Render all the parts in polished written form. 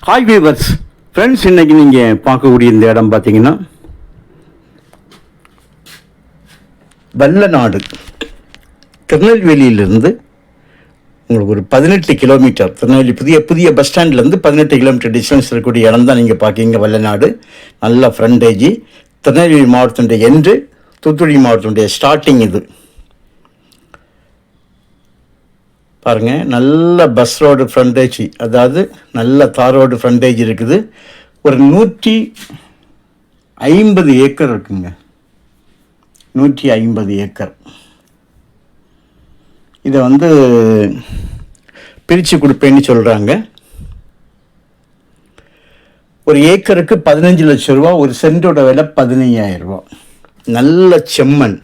Hi viewers friends, இன்றைக்கி நீங்கள் பார்க்கக்கூடிய இந்த இடம் பார்த்தீங்கன்னா வல்லநாடு. திருநெல்வேலியிலிருந்து உங்களுக்கு ஒரு 18 கிலோமீட்டர், திருநெல்வேலி புதிய பஸ் ஸ்டாண்ட்லேருந்து 18 கிலோமீட்டர் டிஸ்டன்ஸ் இருக்கக்கூடிய இடம் தான் நீங்கள் பார்க்கிங்க. வல்லநாடு நல்ல ஃப்ரண்டேஜி, திருநெல்வேலி மாவட்டத்தினுடைய எண்டு, தூத்துக்குடி மாவட்டத்தினுடைய ஸ்டார்டிங். இது பாருங்கள், நல்ல பஸ் ரோடு ஃப்ரண்டேஜ், அதாவது நல்ல தார் ரோடு ஃப்ரண்டேஜ் இருக்குது. ஒரு 150 ஏக்கர் இருக்குங்க, 150 ஏக்கர். இதை பிரித்து கொடுப்பேன்னு சொல்கிறாங்க. ஒரு ஏக்கருக்கு 15 லட்சம் ரூபா, ஒரு சென்டோட விலை 15,000 ரூபா. நல்ல செம்மண்.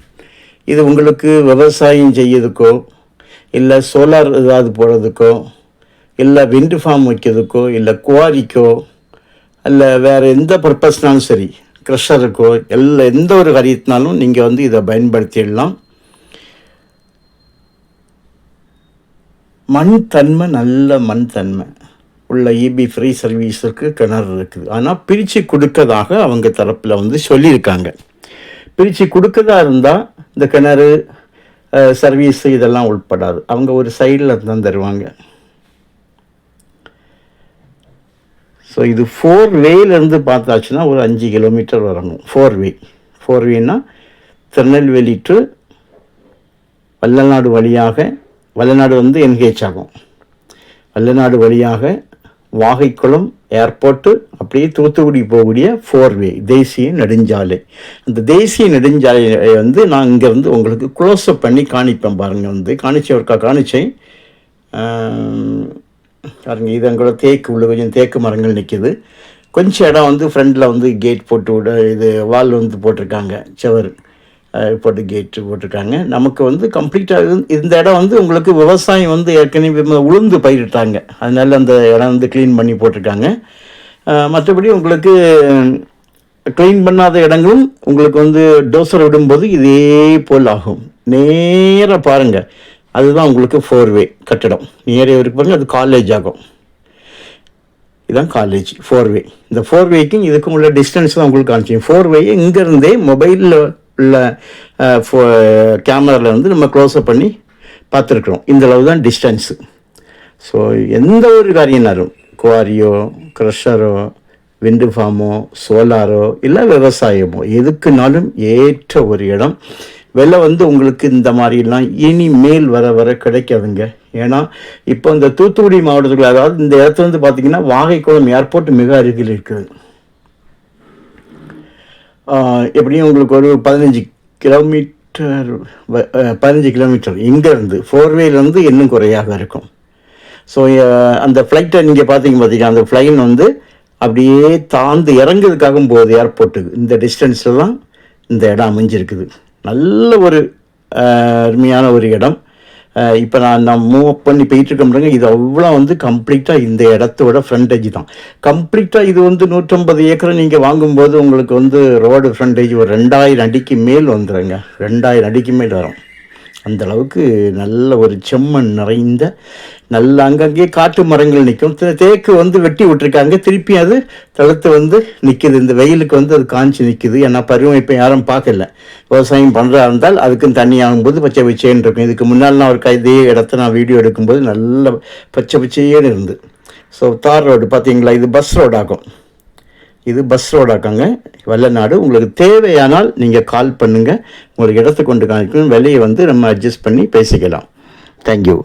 இது உங்களுக்கு விவசாயம் செய்யறதுக்கோ, இல்லை சோலார் ஏதாவது போடுறதுக்கோ, இல்லை விண்டு ஃபார்ம் வைக்கிறதுக்கோ, இல்லை குவாரிக்கோ, இல்லை வேறு எந்த பர்பஸ்னாலும் சரி, க்ரஷருக்கோ, எந்த ஒரு காரியத்தினாலும் நீங்கள் இதை பயன்படுத்திடலாம். மண் தன்மை, நல்ல மண் தன்மை உள்ள இபி ஃப்ரீ சர்வீஸுக்கு கிணறு இருக்குது. ஆனால் பிரித்து கொடுக்கறதாக அவங்க தரப்பில் சொல்லியிருக்காங்க. பிரித்து கொடுக்கறதா இருந்தால் இந்த கிணறு சர்வீஸு இதெல்லாம் உட்படாது. அவங்க ஒரு சைடில் தான் தருவாங்க. ஸோ இது 4 வேலேருந்து பார்த்தாச்சுன்னா ஒரு 5 கிலோமீட்டர் வரணும். 4 வேனா திருநெல்வேலி டு வல்லநாடு வழியாக, வல்லநாடு என்ஹெச் ஆகும். வல்லநாடு வழியாக வாகைக்குளம் ஏர்போர்ட்டு, அப்படியே தூத்துக்குடி போகக்கூடிய 4 வே தேசிய நெடுஞ்சாலை. அந்த தேசிய நெடுஞ்சாலையை நான் இங்கே உங்களுக்கு க்ளோஸ்அப் பண்ணி காணிப்பேன். பாருங்கள், காணிச்சேன் பாருங்க. இது எங்களோட தேக்கு உள்ள கொஞ்சம் தேக்கு மரங்கள் நிற்கிது. கொஞ்சம் இடம் ஃப்ரண்டில் கேட் போட்டு விட, இது வால் போட்டிருக்காங்க, செவர் போட்டு கேட்டு போட்டிருக்காங்க. நமக்கு கம்ப்ளீட்டாக இந்த இடம் உங்களுக்கு விவசாயம் ஏற்கனவே உளுந்து பயிரிட்டாங்க. அதனால அந்த இடம் க்ளீன் பண்ணி போட்டிருக்காங்க. மற்றபடி உங்களுக்கு க்ளீன் பண்ணாத இடங்களும் உங்களுக்கு டோசர் விடும்போது இதே போல் ஆகும். நேராக பாருங்கள், அதுதான் உங்களுக்கு 4 வே கட்டடம். நேரே வரைக்கும் பாருங்கள், அது காலேஜ் ஆகும். இதுதான் காலேஜ் 4 வே. இந்த 4 வேக்கும் இதுக்கும் உள்ள டிஸ்டன்ஸ் தான் உங்களுக்கு காமிச்சிங்க. 4 வேயை இங்கேருந்தே மொபைலில் உள்ள கேமராவில் நம்ம க்ளோஸ்அப் பண்ணி பார்த்துருக்குறோம். இந்தளவு தான் டிஸ்டன்ஸு. ஸோ எந்த ஒரு காரியம்னாலும், குவாரியோ, க்ரஷரோ, விண்டு ஃபார்மோ, சோலாரோ, இல்லை விவசாயமோ, எதுக்குனாலும் ஏற்ற ஒரு இடம். விலை உங்களுக்கு இந்த மாதிரிலாம் இனிமேல் வர கிடைக்காதுங்க. ஏன்னா இப்போ இந்த தூத்துக்குடி மாவட்டத்துக்குள்ள, அதாவது இந்த இடத்துல பார்த்திங்கன்னா வாகைக்குளம் ஏர்போர்ட் மிக அருகில் இருக்குது. எப்படியும் உங்களுக்கு ஒரு 15 கிலோமீட்டர் இங்கேருந்து 4 வேலேருந்து இன்னும் குறையாக இருக்கும். ஸோ அந்த ஃப்ளைட்டை நீங்கள் பார்த்தீங்கன்னா அந்த ஃப்ளைன் அப்படியே தாழ்ந்து இறங்குறதுக்காகவும் போகுது ஏர்போர்ட்டுக்கு. இந்த டிஸ்டன்ஸில் தான் இந்த இடம் அமைஞ்சிருக்குது. நல்ல ஒரு அருமையான ஒரு இடம். இப்போ நான் மூவ் பண்ணி போயிட்டுருக்கோம்ங்க. இது அவ்வளோ கம்ப்ளீட்டாக இந்த இடத்தோட ஃப்ரண்டேஜ் தான். கம்ப்ளீட்டாக இது 150 ஏக்கரை நீங்கள் வாங்கும்போது உங்களுக்கு ரோடு ஃப்ரண்டேஜ் ஒரு 2000 அடிக்கு மேல் வந்துடுங்க. 2000 அடிக்கு மேல் வரும். அந்தளவுக்கு நல்ல ஒரு செம்மண் நிறைந்த நல்ல அங்கங்கே காட்டு மரங்கள் நிற்கும். தேக்கு வெட்டி விட்டுருக்காங்க. திருப்பி அது தளர்த்து நிற்கிது. இந்த வெயிலுக்கு அது காஞ்சி நிற்கிது. ஏன்னா பருவம் இப்போ யாரும் பார்க்கல. விவசாயம் பண்ணுறா இருந்தால் அதுக்குன்னு தண்ணி ஆகும்போது பச்சை பச்சைன்னு இருக்கும். இதுக்கு முன்னால் நான் ஒரு இதே இடத்த நான் வீடியோ எடுக்கும்போது நல்ல பச்சை பச்சையேன்னு இருந்து. ஸோ தார் ரோடு பார்த்தீங்களா, இது பஸ் ரோடாகும். இது பஸ் ரோடாக்காங்க வல்லநாடு. உங்களுக்கு தேவையானால் நீங்கள் கால் பண்ணுங்கள். உங்களுக்கு இடத்துக்கு கொண்டு காணிக்கும் விலையை நம்ம அட்ஜஸ்ட் பண்ணி பேசிக்கலாம். தேங்க்யூ.